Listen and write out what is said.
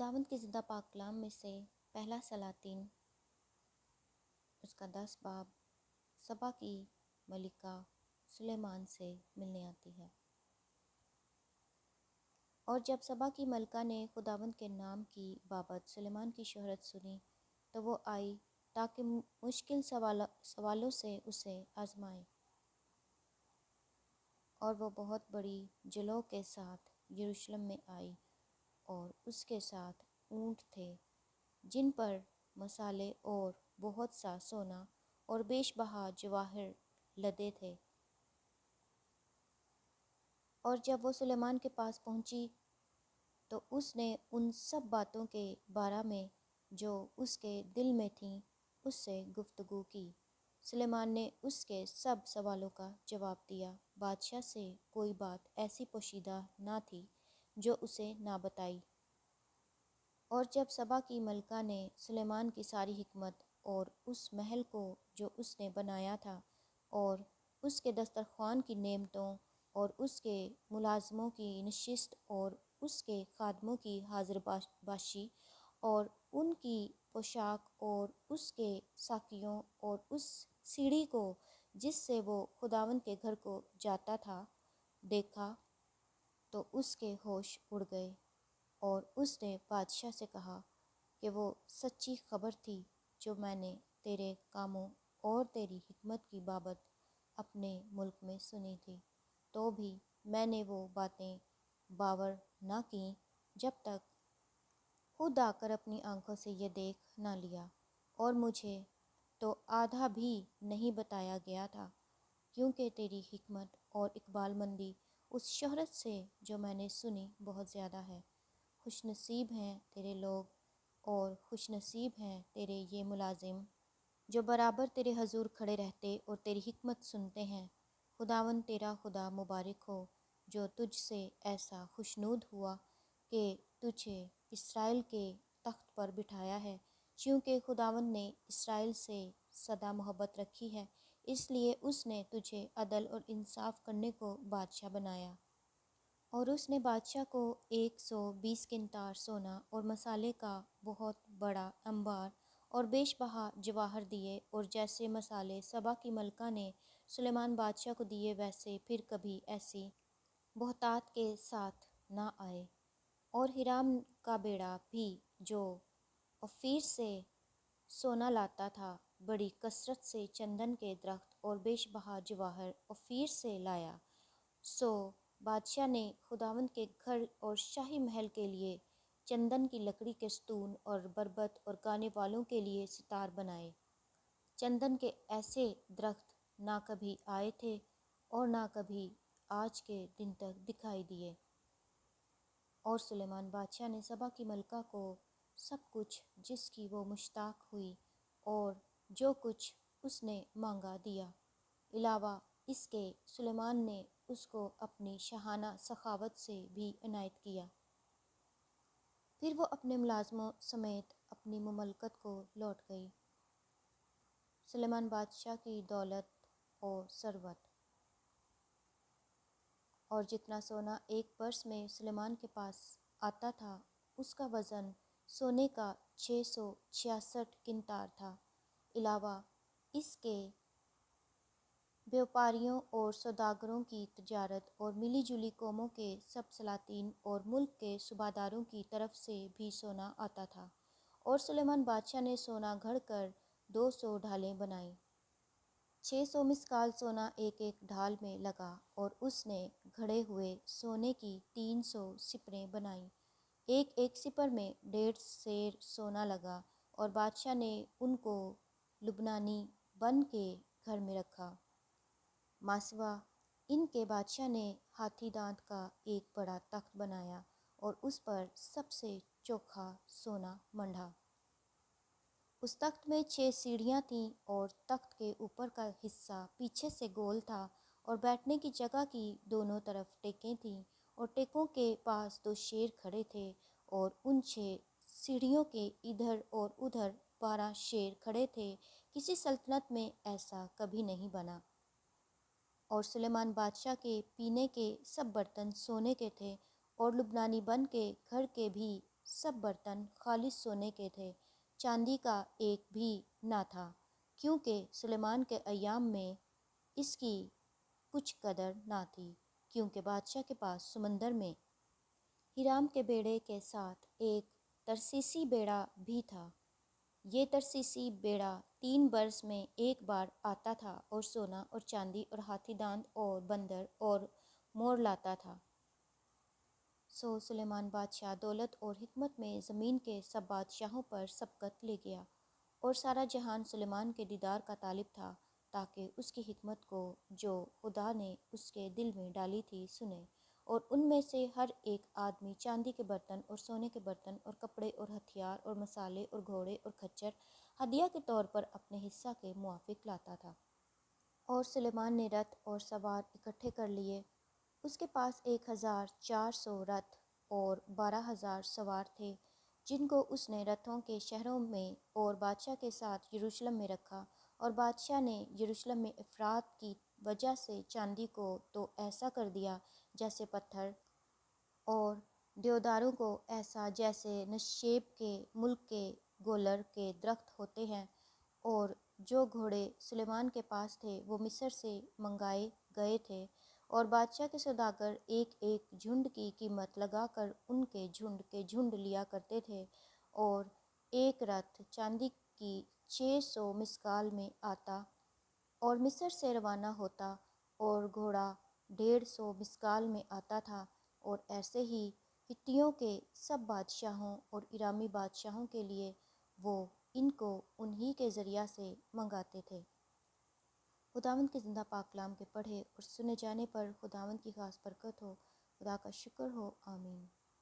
खुदावंद के ज़िंदा पाक कलाम में से पहला सलातीन उसका 10 बाब सबा की मलिका सुलेमान से मिलने आती है। और जब सबा की मलिका ने खुदावंद के नाम की बाबत सुलेमान की शोहरत सुनी तो वो आई ताकि मुश्किल सवालों से उसे आजमाए। और वो बहुत बड़ी जलो के साथ यरूशलेम में आई और उसके साथ ऊँट थे जिन पर मसाले और बहुत सा सोना और बेशबहा जवाहर लदे थे। और जब वो सुलेमान के पास पहुंची तो उसने उन सब बातों के बारे में जो उसके दिल में थीं उससे गुफ्तगू की। सुलेमान ने उसके सब सवालों का जवाब दिया। बादशाह से कोई बात ऐसी पोशीदा ना थी जो उसे ना बताई। और जब सबा की मलिका ने सुलेमान की सारी हिकमत और उस महल को जो उसने बनाया था और उसके दस्तरख्वान की नेमतों और उसके मुलाजमों की नशिस्त और उसके खादमों की हाजिरबाशी और उनकी पोशाक और उसके साकियों और उस सीढ़ी को जिससे वो खुदावंद के घर को जाता था देखा तो उसके होश उड़ गए। और उसने बादशाह से कहा कि वो सच्ची खबर थी जो मैंने तेरे कामों और तेरी हिकमत की बाबत अपने मुल्क में सुनी थी, तो भी मैंने वो बातें बावर ना की जब तक खुद आकर अपनी आंखों से ये देख ना लिया। और मुझे तो आधा भी नहीं बताया गया था, क्योंकि तेरी हिकमत और इकबालमंदी उस शोहरत से जो मैंने सुनी बहुत ज़्यादा है। खुशनसीब हैं तेरे लोग और खुशनसीब हैं तेरे ये मुलाजिम जो बराबर तेरे हजूर खड़े रहते और तेरी हिकमत सुनते हैं। खुदावन तेरा खुदा मुबारक हो जो तुझसे ऐसा खुशनूद हुआ कि तुझे इसराइल के तख्त पर बिठाया है, क्योंकि खुदावन ने इसराइल से सदा मोहब्बत रखी है, इसलिए उसने तुझे अदल और इंसाफ करने को बादशाह बनाया। और उसने बादशाह को 120 किंतार सोना और मसाले का बहुत बड़ा अंबार और बेशबहा जवाहर दिए। और जैसे मसाले सबा की मलिका ने सुलेमान बादशाह को दिए वैसे फिर कभी ऐसी बहुतात के साथ ना आए। और हिराम का बेड़ा भी जो ओफीर से सोना लाता था बड़ी कसरत से चंदन के दरख्त और बेशबहा जवाहर ओफीर से लाया। सो बादशाह ने खुदावंद के घर और शाही महल के लिए चंदन की लकड़ी के स्तून और बरबत और गाने वालों के लिए सितार बनाए। चंदन के ऐसे दरख्त ना कभी आए थे और ना कभी आज के दिन तक दिखाई दिए। और सुलेमान बादशाह ने सबा की मलिका को सब कुछ जिसकी वो मुश्ताक हुई और जो कुछ उसने मांगा दिया। अलावा इसके सुलेमान ने उसको अपनी शाहाना सखावत से भी इनायत किया। फिर वो अपने मुलाजमों समेत अपनी मुमलकत को लौट गई। सुलेमान बादशाह की दौलत और सरवत। और जितना सोना एक बर्स में सुलेमान के पास आता था उसका वज़न सोने का 666 किंतार था। अलावा इसके व्यापारियों और सौदागरों की तजारत और मिली जुली कौमों के सब सलातीन और मुल्क के सूबादारों की तरफ से भी सोना आता था। और सुलेमान बादशाह ने सोना घड़ कर 200 ढालें बनाईं। 600 मिसकाल सोना एक एक ढाल में लगा और उसने घड़े हुए सोने की 300 सिपरें बनाईं। एक एक सिपर में 1.5 सेर सोना लगा। और बादशाह ने उनको लुबनानी बन के घर में रखा। मासवा इनके बादशाह ने हाथी दांत का एक बड़ा तख्त बनाया और उस पर सबसे चोखा सोना मंढा। उस तख्त में 6 सीढ़ियाँ थीं और तख्त के ऊपर का हिस्सा पीछे से गोल था और बैठने की जगह की दोनों तरफ टेकें थीं और टेकों के पास 2 शेर खड़े थे। और उन 6 सीढ़ियों के इधर और उधर 12 शेर खड़े थे। किसी सल्तनत में ऐसा कभी नहीं बना। और सुलेमान बादशाह के पीने के सब बर्तन सोने के थे और लुबनानी बन के घर के भी سب برتن خالص سونے کے تھے، چاندی کا ایک بھی نہ تھا، کیونکہ سلیمان کے ایام میں اس کی کچھ قدر نہ تھی، کیونکہ بادشاہ کے پاس سمندر میں ہیرام کے بیڑے کے ساتھ ایک ترسیسی بیڑا بھی تھا۔ یہ ترسیسی بیڑا 3 برس میں ایک بار آتا تھا اور سونا اور چاندی اور ہاتھی دانت اور بندر اور مور لاتا تھا۔ سو سلیمان بادشاہ دولت اور حکمت میں زمین کے سب بادشاہوں پر سبقت لے گیا، اور سارا جہان سلیمان کے دیدار کا طالب تھا، تاکہ اس کی حکمت کو جو خدا نے اس کے دل میں ڈالی تھی سنے۔ اور ان میں سے ہر ایک آدمی چاندی کے برتن اور سونے کے برتن اور کپڑے اور ہتھیار اور مسالے اور گھوڑے اور کھچر ہدیہ کے طور پر اپنے حصہ کے موافق لاتا تھا۔ اور سلیمان نے رتھ اور سوار اکٹھے کر لیے۔ اس کے پاس 1400 رتھ اور 12,000 سوار تھے، جن کو اس نے رتھوں کے شہروں میں اور بادشاہ کے ساتھ یروشلم میں رکھا۔ اور بادشاہ نے یروشلم میں افراط کی وجہ سے چاندی کو تو ایسا کر دیا جیسے پتھر، اور دیوداروں کو ایسا جیسے نشیب کے ملک کے گولر کے درخت ہوتے ہیں، اور جو گھوڑے سلیمان کے پاس تھے وہ مصر سے منگائے گئے تھے، اور بادشاہ کے سوداگر ایک ایک جھنڈ کی قیمت لگا کر ان کے جھنڈ لیا کرتے تھے۔ اور ایک رتھ چاندی کی 600 مسکال میں آتا اور مصر سے روانہ ہوتا، اور گھوڑا 150 مسکال میں آتا تھا، اور ایسے ہی ہتھیوں کے سب بادشاہوں اور ایرامی بادشاہوں کے لیے وہ ان کو انہی کے ذریعہ سے منگاتے تھے۔ خداوند کے زندہ پاک کلام کے پڑھے اور سنے جانے پر خداوند کی خاص برکت ہو۔ خدا کا شکر ہو، آمین۔